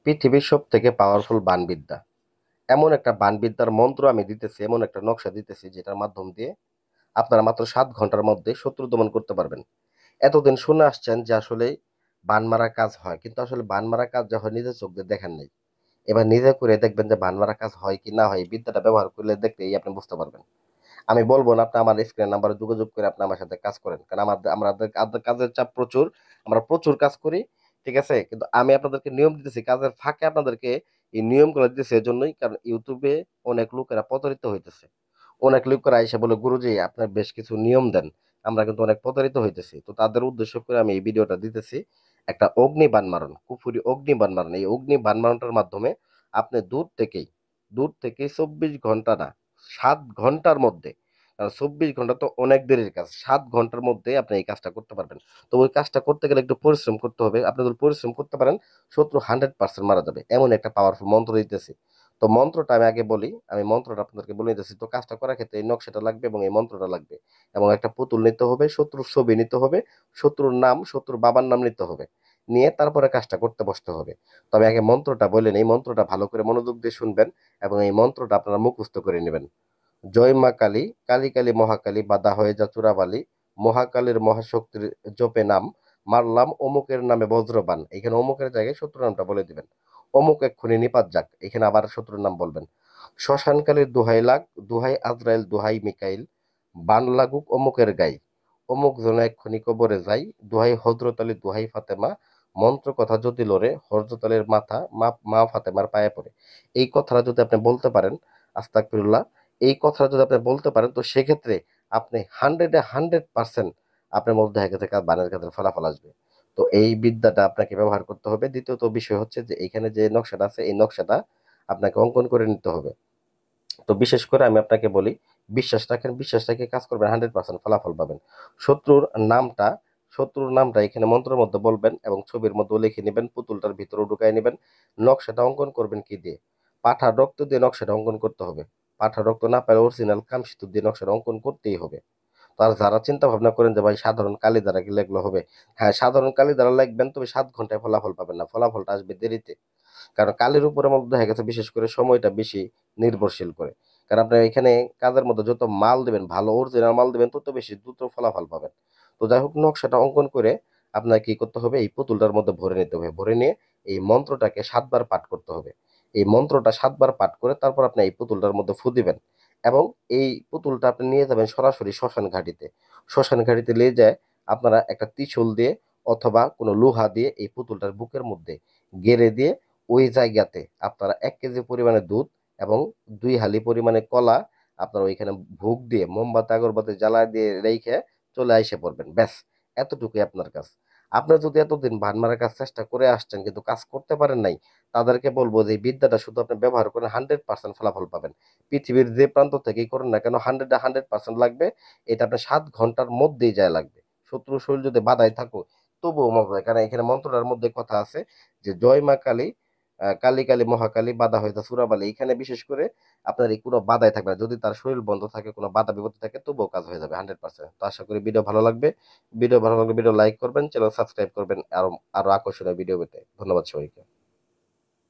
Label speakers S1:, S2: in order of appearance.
S1: পৃথিবীর সবথেকে পাওয়ারফুল বানবিদ্যা। এমন একটা বানবিদ্যার মন্ত্র আমি দিতেছি, এমন একটা নকশা দিতেছি যেটার মাধ্যম দিয়ে আপনারা মাত্র 7 ঘন্টার মধ্যে শত্রু দমন করতে পারবেন। এতদিন শুনে আসছেন যে আসলে বান মারা কাজ হয়, কিন্তু আসলে বান মারা কাজ যা হয় নিজের চোখ দিয়ে দেখেন নাই। এবার নিজে করে দেখবেন যে বান মারা কাজ হয় কি না হয়, এই বিদ্যাটা ব্যবহার করলে দেখলেই আপনি বুঝতে পারবেন। আমি বলবো না, আপনি আমার স্ক্রিন নাম্বারে যোগাযোগ করে আপনি আমার সাথে কাজ করেন, কারণ আমাদের আমাদের কাজের চাপ প্রচুর। আমরা প্রচুর কাজ করি, ঠিক আছে, কিন্তু আমি আপনাদেরকে নিয়ম দিতেছি, কাজের ফাঁকে আপনাদেরকে এই নিয়মগুলো দিতেছি এজন্যই, কারণ ইউটিউবে অনেক লোকেরা প্রতারিত হইতেছে। অনেক লোকেরা এসে বলে, গুরুজি আপনার বেশ কিছু নিয়ম দেন, আমরা কিন্তু অনেক প্রতারিত হইতেছি। তো তাদের উদ্দেশ্য করে আমি এই ভিডিওটা দিতেছি। একটা অগ্নি বান মারণ, কুফুরি অগ্নি বান মারণ। এই অগ্নি বান মারণটার মাধ্যমে আপনি দূর থেকেই 24 ঘন্টা না, 7 ঘন্টার মধ্যে, কারণ 24 ঘন্টা তো অনেক দেরির কাজ, 7 ঘন্টার মধ্যে আপনি এই কাজটা করতে পারবেন। তো ওই কাজটা করতে গেলে একটু পরিশ্রম করতে হবে। আপনি যদি পরিশ্রম করতে পারেন, শত্রু 100% মারা যাবে, এমন একটা পাওয়ারফুল মন্ত্র দিতেছি। তো মন্ত্রটা আমি আগে বলি, আমি মন্ত্রটা আপনাদেরকে বলে দিতেছি। তো কাজটা করার ক্ষেত্রে এই নকশাটা লাগবে এবং এই মন্ত্রটা লাগবে, এবং একটা পুতুল নিতে হবে, শত্রুর ছবি নিতে হবে, শত্রুর নাম, শত্রুর বাবার নাম নিতে হবে, নিয়ে তারপরে কাজটা করতে বসতে হবে। তবে আগে মন্ত্রটা বললেন, এই মন্ত্রটা ভালো করে মনোযোগ দিয়ে শুনবেন এবং এই মন্ত্রটা আপনারা মুখস্থ করে নেবেন। জয় মা কালী, কালী কালী মহাকালী, বাধা হয়ে যা চূড়াবালি, মহাকালীর মহাশক্তির জপে নাম, মারলাম অমুকের নামে বজ্রবান। এখানে অমুকের জায়গায় শত্রুর নামটা বলে দিবেন। অমুক এক্ষুনি নিপাত যাক, এখানে আবার শত্রুর নাম বলবেন। শ্মশানকালীর দোহাই লাগ, দোহাই আজরাইল, দোহাই মিকাইল, বান লাগুক অমুকের গাই, অমুক যেন এক্ষুনি কবরে যাই, দোহাই হজরত আলী, দোহাই ফাতেমা, মন্ত্র কথা যদি লড়ে হজরত আলীর মাথা মা মা ফাতেমার পায়ে পড়ে। এই কথাটা যদি আপনি বলতে পারেন, আস্তাগফিরুল্লাহ, এই কথাটা যদি আপনি বলতে পারেন, তো সেক্ষেত্রে আপনি 100% আপনার মধ্যে দেখা গেছে বানের কাজের ফলাফল আসবে। তো এই বিদ্যাটা আপনাকে ব্যবহার করতে হবে। দ্বিতীয়ত বিষয় হচ্ছে যে এখানে যে নকশাটা আছে, এই নকশাটা আপনাকে অঙ্কন করে নিতে হবে। তো বিশেষ করে আমি আপনাকে বলি, বিশ্বাস রাখেন, বিশ্বাস রেখে কাজ করবেন, 100% ফলাফল পাবেন। শত্রুর নামটা শত্রুর নামটা এখানে মন্ত্রের মধ্যে বলবেন এবং ছবির মধ্যে লিখে নেবেন, পুতুলটার ভিতরে ঢুকাই নেবেন। নকশাটা অঙ্কন করবেন কি দিয়ে? পাঠার রক্ত দিয়ে নকশাটা অঙ্কন করতে হবে। পাঠার রক্ত না পারে অরিজিনাল কামসিঁদুর দিয়ে নকশাটা অঙ্কন করতেই হবে। তার যারা চিন্তা ভাবনা করেন যে ভাই সাধারণ কালি দ্বারা কি লেখলে হবে, হ্যাঁ, সাধারণ কালি দ্বারা লিখবেন, তবে 7 ঘন্টায় ফলাফল পাবেন না, ফলাফলটা আসবে দেরিতে। কারণ কালির উপরে মধ্যে দেখা গেছে বিশেষ করে সময়টা বেশি নির্ভরশীল করে। কারণ আপনার এখানে কাজের মধ্যে যত মাল দেবেন, ভালো অরিজিনাল মাল দেবেন, তত বেশি দ্রুত ফলাফল পাবেন। তো যাই হোক, নকশাটা অঙ্কন করে আপনার কি করতে হবে, এই পুতুলটার মধ্যে ভরে নিতে হবে। ভরে নিয়ে এই মন্ত্রটাকে 7 বার পাঠ করতে হবে। এই মন্ত্রটা 7 বার পাঠ করে তারপর আপনি এই পুতুলটার মধ্যে ফু দিবেন, এবং এই পুতুলটা আপনি নিয়ে যাবেন সরাসরি শ্মশান ঘাটিতে। শ্মশান ঘাটিতে নিয়ে যায় আপনারা একটা ত্রিশূল দিয়ে অথবা কোনো লোহা দিয়ে এই পুতুলটার বুকের মধ্যে গেড়ে দিয়ে ওই জায়গাতে আপনারা 1 কেজি পরিমাণে দুধ এবং 2 হালি পরিমাণে কলা আপনারা ওইখানে ভোগ দিয়ে মোমবাতি আগরবাতি জ্বালায় দিয়ে রেখে চলে আইসে পড়বেন, ব্যাস। এতটুকুই আপনার কাজ। আপনার যদি এতদিন ভান মারার কাজ চেষ্টা করে আসছেন কিন্তু কাজ করতে পারেন নাই, তাদেরকে বলবো যে এই বিদ্যাটা শুধু আপনি ব্যবহার করেন, 100% ফলাফল পাবেন। পৃথিবীর যে প্রান্ত থেকেই করেন না কেন, 100% লাগবে। এটা আপনার 7 ঘন্টার মধ্যেই যায় লাগবে। শত্রু শরীর যদি বাধায় থাকো, তবুও মজা, কারণ এখানে মন্ত্রটার মধ্যে কথা আছে যে জয় মা কালী, কালী কালী মহাকালী, বাধা হইতা চূড়াবালি। এখানে বিশেষ করে আপনার এই কোনো বাধাই থাকবে না, যদি তার শরীর বন্ধ থাকে, কোনো বাধা বিপত্তি থাকে, তবুও কাজ হয়ে যাবে 100%। তো আশা করি ভিডিও ভালো লাগবে। ভিডিও ভালো লাগলে ভিডিও লাইক করবেন, চ্যানেল সাবস্ক্রাইব করবেন আরো আরো আকর্ষণীয় ভিডিও পেতে। ধন্যবাদ সবাইকে।